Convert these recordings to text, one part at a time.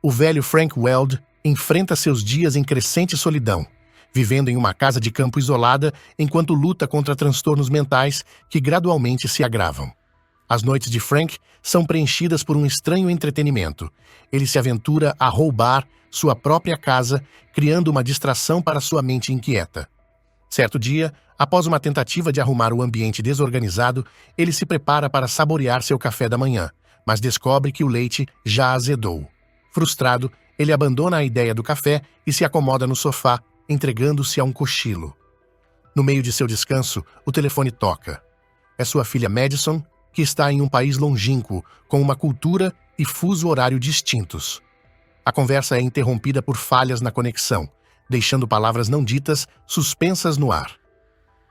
o velho Frank Weld enfrenta seus dias em crescente solidão, vivendo em uma casa de campo isolada enquanto luta contra transtornos mentais que gradualmente se agravam. As noites de Frank são preenchidas por um estranho entretenimento. Ele se aventura a roubar sua própria casa, criando uma distração para sua mente inquieta. Certo dia, após uma tentativa de arrumar o ambiente desorganizado, ele se prepara para saborear seu café da manhã, mas descobre que o leite já azedou. Frustrado, ele abandona a ideia do café e se acomoda no sofá, entregando-se a um cochilo. No meio de seu descanso, o telefone toca. É sua filha Madison, que está em um país longínquo, com uma cultura e fuso horário distintos. A conversa é interrompida por falhas na conexão, deixando palavras não ditas suspensas no ar.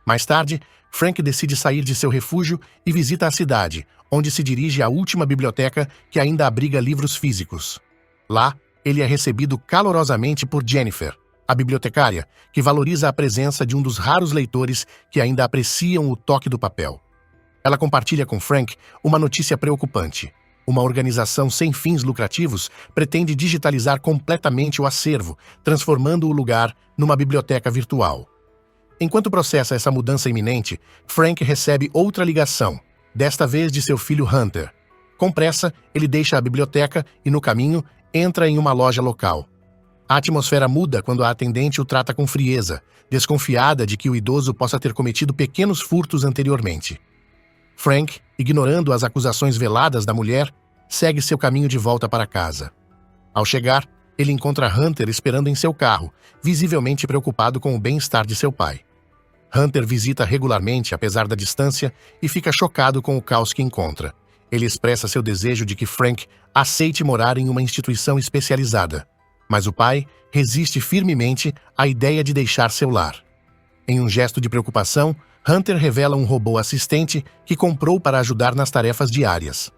Mais tarde, Frank decide sair de seu refúgio e visita a cidade, onde se dirige à última biblioteca que ainda abriga livros físicos. Lá, ele é recebido calorosamente por Jennifer, a bibliotecária, que valoriza a presença de um dos raros leitores que ainda apreciam o toque do papel. Ela compartilha com Frank uma notícia preocupante. Uma organização sem fins lucrativos pretende digitalizar completamente o acervo, transformando o lugar numa biblioteca virtual. Enquanto processa essa mudança iminente, Frank recebe outra ligação, desta vez de seu filho Hunter. Com pressa, ele deixa a biblioteca e, no caminho, entra em uma loja local. A atmosfera muda quando a atendente o trata com frieza, desconfiada de que o idoso possa ter cometido pequenos furtos anteriormente. Frank, ignorando as acusações veladas da mulher, segue seu caminho de volta para casa. Ao chegar, ele encontra Hunter esperando em seu carro, visivelmente preocupado com o bem-estar de seu pai. Hunter visita regularmente, apesar da distância, e fica chocado com o caos que encontra. Ele expressa seu desejo de que Frank aceite morar em uma instituição especializada, mas o pai resiste firmemente à ideia de deixar seu lar. Em um gesto de preocupação, Hunter revela um robô assistente que comprou para ajudar nas tarefas diárias.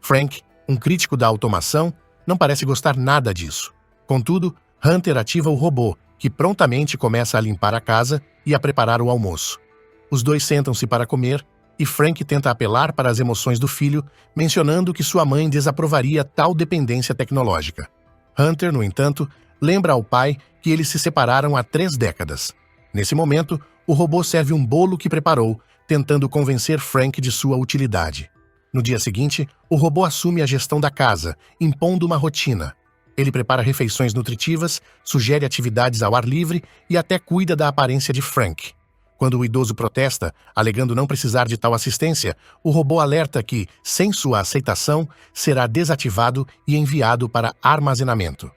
Frank, um crítico da automação, não parece gostar nada disso. Contudo, Hunter ativa o robô, que prontamente começa a limpar a casa e a preparar o almoço. Os dois sentam-se para comer e Frank tenta apelar para as emoções do filho, mencionando que sua mãe desaprovaria tal dependência tecnológica. Hunter, no entanto, lembra ao pai que eles se separaram há 3 décadas. Nesse momento, o robô serve um bolo que preparou, tentando convencer Frank de sua utilidade. No dia seguinte, o robô assume a gestão da casa, impondo uma rotina. Ele prepara refeições nutritivas, sugere atividades ao ar livre e até cuida da aparência de Frank. Quando o idoso protesta, alegando não precisar de tal assistência, o robô alerta que, sem sua aceitação, será desativado e enviado para armazenamento.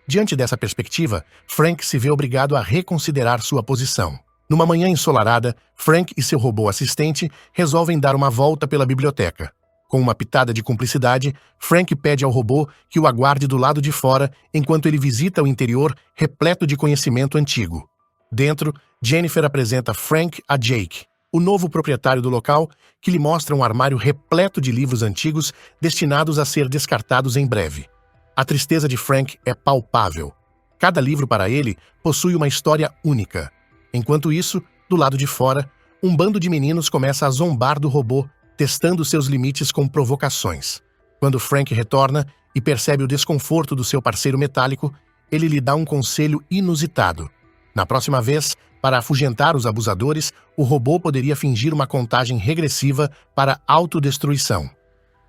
Diante dessa perspectiva, Frank se vê obrigado a reconsiderar sua posição. Numa manhã ensolarada, Frank e seu robô assistente resolvem dar uma volta pela biblioteca. Com uma pitada de cumplicidade, Frank pede ao robô que o aguarde do lado de fora enquanto ele visita o interior repleto de conhecimento antigo. Dentro, Jennifer apresenta Frank a Jake, o novo proprietário do local, que lhe mostra um armário repleto de livros antigos destinados a ser descartados em breve. A tristeza de Frank é palpável. Cada livro para ele possui uma história única. Enquanto isso, do lado de fora, um bando de meninos começa a zombar do robô, testando seus limites com provocações. Quando Frank retorna e percebe o desconforto do seu parceiro metálico, ele lhe dá um conselho inusitado. Na próxima vez, para afugentar os abusadores, o robô poderia fingir uma contagem regressiva para autodestruição.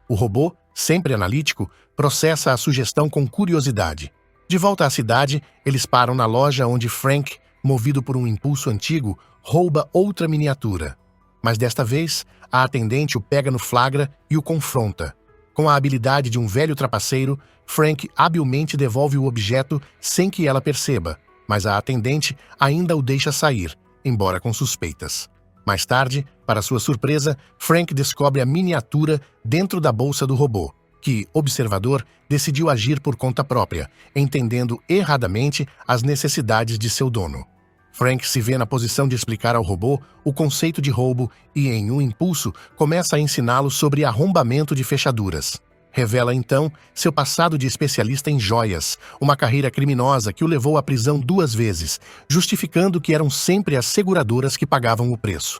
O robô, sempre analítico, processa a sugestão com curiosidade. De volta à cidade, eles param na loja onde Frank, movido por um impulso antigo, rouba outra miniatura. Mas desta vez, a atendente o pega no flagra e o confronta. Com a habilidade de um velho trapaceiro, Frank habilmente devolve o objeto sem que ela perceba, mas a atendente ainda o deixa sair, embora com suspeitas. Mais tarde, para sua surpresa, Frank descobre a miniatura dentro da bolsa do robô, que, observador, decidiu agir por conta própria, entendendo erradamente as necessidades de seu dono. Frank se vê na posição de explicar ao robô o conceito de roubo e, em um impulso, começa a ensiná-lo sobre arrombamento de fechaduras. Revela, então, seu passado de especialista em joias, uma carreira criminosa que o levou à prisão 2 vezes, justificando que eram sempre as seguradoras que pagavam o preço.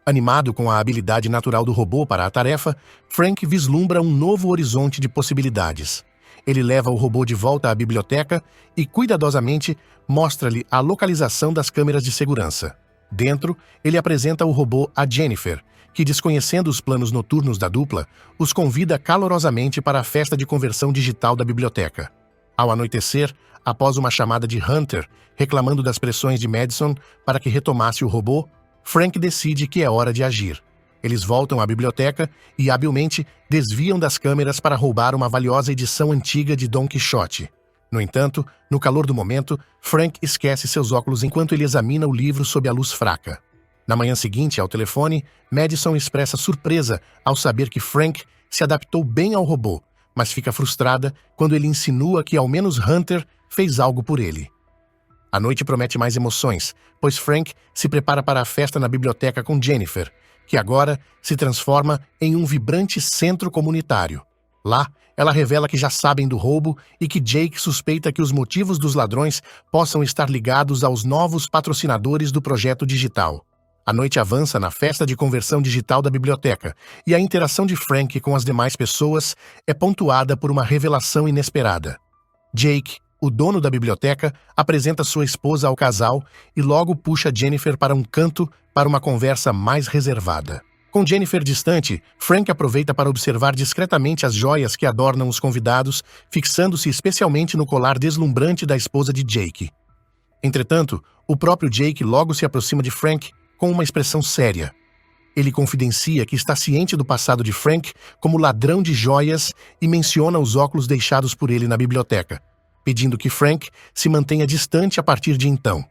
Animado com a habilidade natural do robô para a tarefa, Frank vislumbra um novo horizonte de possibilidades. Ele leva o robô de volta à biblioteca e, cuidadosamente, mostra-lhe a localização das câmeras de segurança. Dentro, ele apresenta o robô a Jennifer, que, desconhecendo os planos noturnos da dupla, os convida calorosamente para a festa de conversão digital da biblioteca. Ao anoitecer, após uma chamada de Hunter, reclamando das pressões de Madison para que retomasse o robô, Frank decide que é hora de agir. Eles voltam à biblioteca e, habilmente, desviam das câmeras para roubar uma valiosa edição antiga de Don Quixote. No entanto, no calor do momento, Frank esquece seus óculos enquanto ele examina o livro sob a luz fraca. Na manhã seguinte, ao telefone, Madison expressa surpresa ao saber que Frank se adaptou bem ao robô, mas fica frustrada quando ele insinua que ao menos Hunter fez algo por ele. A noite promete mais emoções, pois Frank se prepara para a festa na biblioteca com Jennifer, que agora se transforma em um vibrante centro comunitário. Lá, ela revela que já sabem do roubo e que Jake suspeita que os motivos dos ladrões possam estar ligados aos novos patrocinadores do projeto digital. A noite avança na festa de conversão digital da biblioteca e a interação de Frank com as demais pessoas é pontuada por uma revelação inesperada. Jake, o dono da biblioteca, apresenta sua esposa ao casal e logo puxa Jennifer para um canto para uma conversa mais reservada. Com Jennifer distante, Frank aproveita para observar discretamente as joias que adornam os convidados, fixando-se especialmente no colar deslumbrante da esposa de Jake. Entretanto, o próprio Jake logo se aproxima de Frank com uma expressão séria. Ele confidencia que está ciente do passado de Frank como ladrão de joias e menciona os óculos deixados por ele na biblioteca, pedindo que Frank se mantenha distante a partir de então.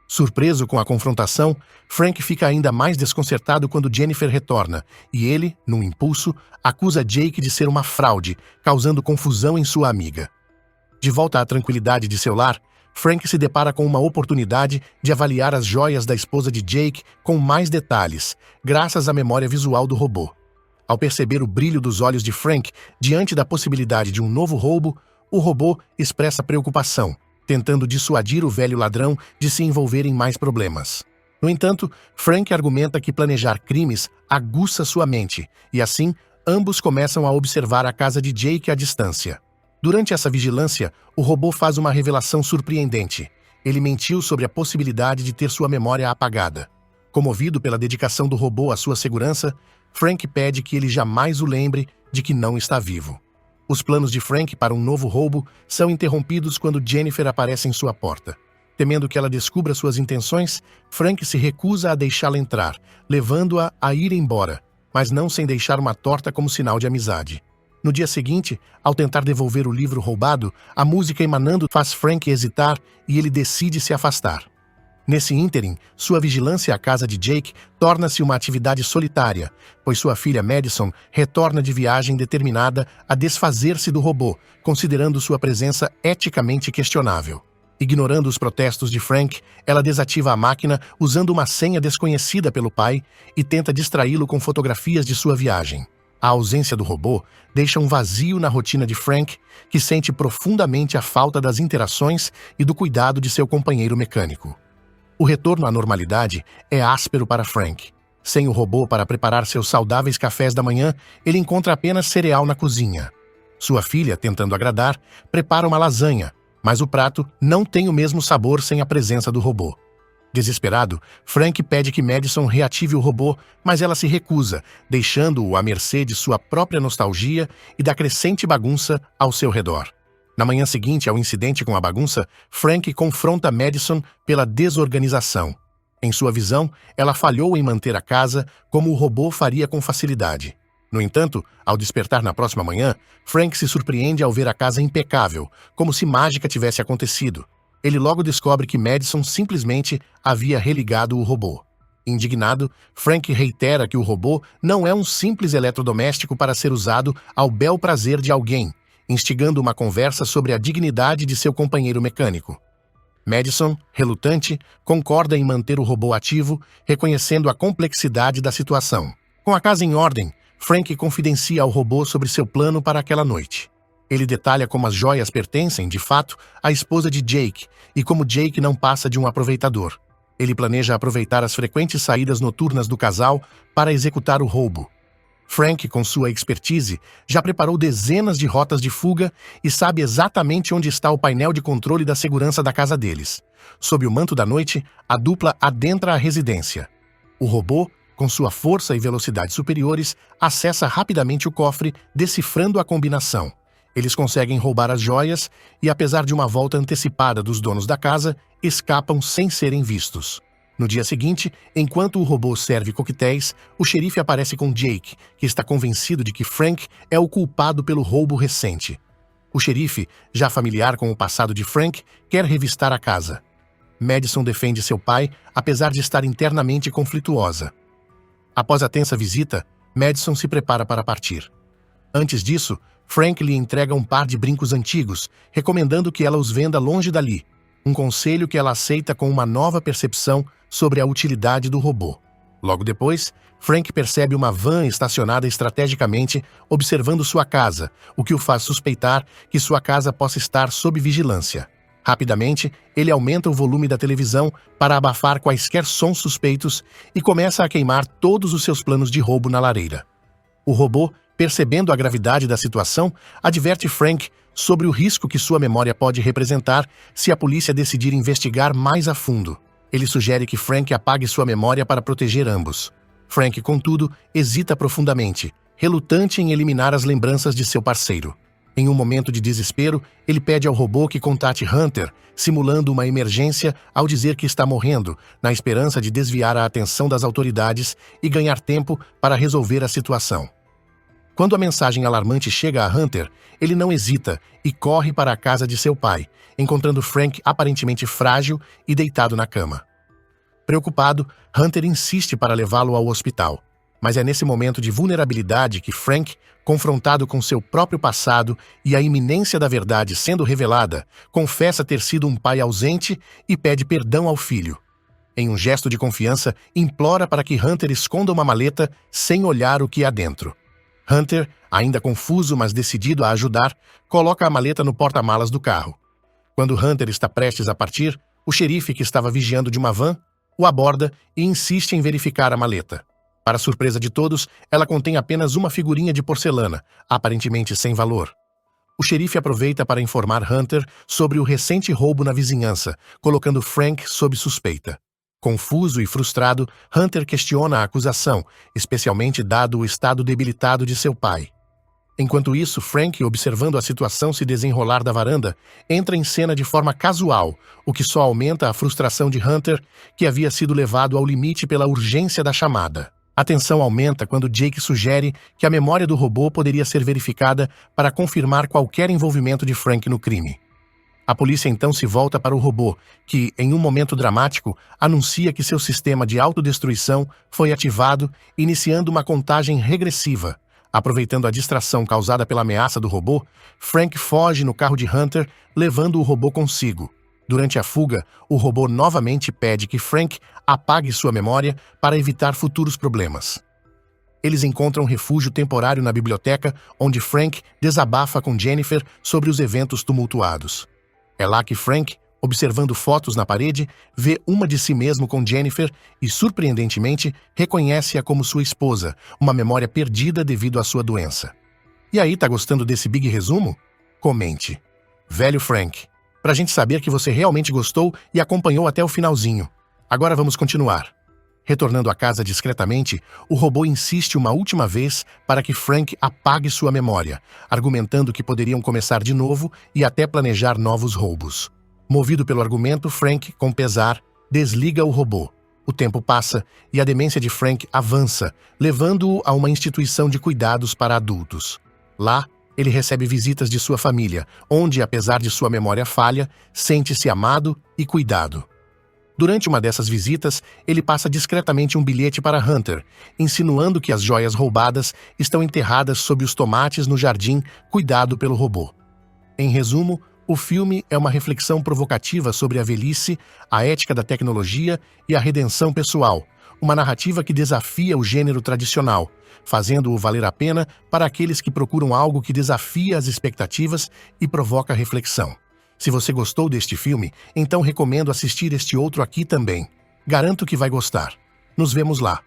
Surpreso com a confrontação, Frank fica ainda mais desconcertado quando Jennifer retorna, e ele, num impulso, acusa Jake de ser uma fraude, causando confusão em sua amiga. De volta à tranquilidade de seu lar, Frank se depara com uma oportunidade de avaliar as joias da esposa de Jake com mais detalhes, graças à memória visual do robô. Ao perceber o brilho dos olhos de Frank diante da possibilidade de um novo roubo, o robô expressa preocupação, tentando dissuadir o velho ladrão de se envolver em mais problemas. No entanto, Frank argumenta que planejar crimes aguça sua mente, e assim, ambos começam a observar a casa de Jake à distância. Durante essa vigilância, o robô faz uma revelação surpreendente. Ele mentiu sobre a possibilidade de ter sua memória apagada. Comovido pela dedicação do robô à sua segurança, Frank pede que ele jamais o lembre de que não está vivo. Os planos de Frank para um novo roubo são interrompidos quando Jennifer aparece em sua porta. Temendo que ela descubra suas intenções, Frank se recusa a deixá-la entrar, levando-a a ir embora, mas não sem deixar uma torta como sinal de amizade. No dia seguinte, ao tentar devolver o livro roubado, a música emanando faz Frank hesitar e ele decide se afastar. Nesse ínterim, sua vigilância à casa de Jake torna-se uma atividade solitária, pois sua filha Madison retorna de viagem determinada a desfazer-se do robô, considerando sua presença eticamente questionável. Ignorando os protestos de Frank, ela desativa a máquina usando uma senha desconhecida pelo pai e tenta distraí-lo com fotografias de sua viagem. A ausência do robô deixa um vazio na rotina de Frank, que sente profundamente a falta das interações e do cuidado de seu companheiro mecânico. O retorno à normalidade é áspero para Frank. Sem o robô para preparar seus saudáveis cafés da manhã, ele encontra apenas cereal na cozinha. Sua filha, tentando agradar, prepara uma lasanha, mas o prato não tem o mesmo sabor sem a presença do robô. Desesperado, Frank pede que Madison reative o robô, mas ela se recusa, deixando-o à mercê de sua própria nostalgia e da crescente bagunça ao seu redor. Na manhã seguinte ao incidente com a bagunça, Frank confronta Madison pela desorganização. Em sua visão, ela falhou em manter a casa como o robô faria com facilidade. No entanto, ao despertar na próxima manhã, Frank se surpreende ao ver a casa impecável, como se mágica tivesse acontecido. Ele logo descobre que Madison simplesmente havia religado o robô. Indignado, Frank reitera que o robô não é um simples eletrodoméstico para ser usado ao bel prazer de alguém, instigando uma conversa sobre a dignidade de seu companheiro mecânico. Madison, relutante, concorda em manter o robô ativo, reconhecendo a complexidade da situação. Com a casa em ordem, Frank confidencia ao robô sobre seu plano para aquela noite. Ele detalha como as joias pertencem, de fato, à esposa de Jake e como Jake não passa de um aproveitador. Ele planeja aproveitar as frequentes saídas noturnas do casal para executar o roubo. Frank, com sua expertise, já preparou dezenas de rotas de fuga e sabe exatamente onde está o painel de controle da segurança da casa deles. Sob o manto da noite, a dupla adentra a residência. O robô, com sua força e velocidade superiores, acessa rapidamente o cofre, decifrando a combinação. Eles conseguem roubar as joias e, apesar de uma volta antecipada dos donos da casa, escapam sem serem vistos. No dia seguinte, enquanto o robô serve coquetéis, o xerife aparece com Jake, que está convencido de que Frank é o culpado pelo roubo recente. O xerife, já familiar com o passado de Frank, quer revistar a casa. Madison defende seu pai, apesar de estar internamente conflituosa. Após a tensa visita, Madison se prepara para partir. Antes disso, Frank lhe entrega um par de brincos antigos, recomendando que ela os venda longe dali, um conselho que ela aceita com uma nova percepção sobre a utilidade do robô. Logo depois, Frank percebe uma van estacionada estrategicamente, observando sua casa, o que o faz suspeitar que sua casa possa estar sob vigilância. Rapidamente, ele aumenta o volume da televisão para abafar quaisquer sons suspeitos e começa a queimar todos os seus planos de roubo na lareira. O robô, percebendo a gravidade da situação, adverte Frank sobre o risco que sua memória pode representar se a polícia decidir investigar mais a fundo. Ele sugere que Frank apague sua memória para proteger ambos. Frank, contudo, hesita profundamente, relutante em eliminar as lembranças de seu parceiro. Em um momento de desespero, ele pede ao robô que contate Hunter, simulando uma emergência ao dizer que está morrendo, na esperança de desviar a atenção das autoridades e ganhar tempo para resolver a situação. Quando a mensagem alarmante chega a Hunter, ele não hesita e corre para a casa de seu pai, encontrando Frank aparentemente frágil e deitado na cama. Preocupado, Hunter insiste para levá-lo ao hospital, mas é nesse momento de vulnerabilidade que Frank, confrontado com seu próprio passado e a iminência da verdade sendo revelada, confessa ter sido um pai ausente e pede perdão ao filho. Em um gesto de confiança, implora para que Hunter esconda uma maleta sem olhar o que há dentro. Hunter, ainda confuso mas decidido a ajudar, coloca a maleta no porta-malas do carro. Quando Hunter está prestes a partir, o xerife, que estava vigiando de uma van, o aborda e insiste em verificar a maleta. Para surpresa de todos, ela contém apenas uma figurinha de porcelana, aparentemente sem valor. O xerife aproveita para informar Hunter sobre o recente roubo na vizinhança, colocando Frank sob suspeita. Confuso e frustrado, Hunter questiona a acusação, especialmente dado o estado debilitado de seu pai. Enquanto isso, Frank, observando a situação se desenrolar da varanda, entra em cena de forma casual, o que só aumenta a frustração de Hunter, que havia sido levado ao limite pela urgência da chamada. A tensão aumenta quando Jake sugere que a memória do robô poderia ser verificada para confirmar qualquer envolvimento de Frank no crime. A polícia então se volta para o robô, que, em um momento dramático, anuncia que seu sistema de autodestruição foi ativado, iniciando uma contagem regressiva. Aproveitando a distração causada pela ameaça do robô, Frank foge no carro de Hunter, levando o robô consigo. Durante a fuga, o robô novamente pede que Frank apague sua memória para evitar futuros problemas. Eles encontram refúgio temporário na biblioteca, onde Frank desabafa com Jennifer sobre os eventos tumultuados. É lá que Frank, observando fotos na parede, vê uma de si mesmo com Jennifer e, surpreendentemente, reconhece-a como sua esposa, uma memória perdida devido à sua doença. E aí, tá gostando desse big resumo? Comente. Velho Frank, pra gente saber que você realmente gostou e acompanhou até o finalzinho. Agora vamos continuar. Retornando à casa discretamente, o robô insiste uma última vez para que Frank apague sua memória, argumentando que poderiam começar de novo e até planejar novos roubos. Movido pelo argumento, Frank, com pesar, desliga o robô. O tempo passa e a demência de Frank avança, levando-o a uma instituição de cuidados para adultos. Lá, ele recebe visitas de sua família, onde, apesar de sua memória falha, sente-se amado e cuidado. Durante uma dessas visitas, ele passa discretamente um bilhete para Hunter, insinuando que as joias roubadas estão enterradas sob os tomates no jardim cuidado pelo robô. Em resumo, o filme é uma reflexão provocativa sobre a velhice, a ética da tecnologia e a redenção pessoal, uma narrativa que desafia o gênero tradicional, fazendo-o valer a pena para aqueles que procuram algo que desafia as expectativas e provoca reflexão. Se você gostou deste filme, então recomendo assistir este outro aqui também. Garanto que vai gostar. Nos vemos lá.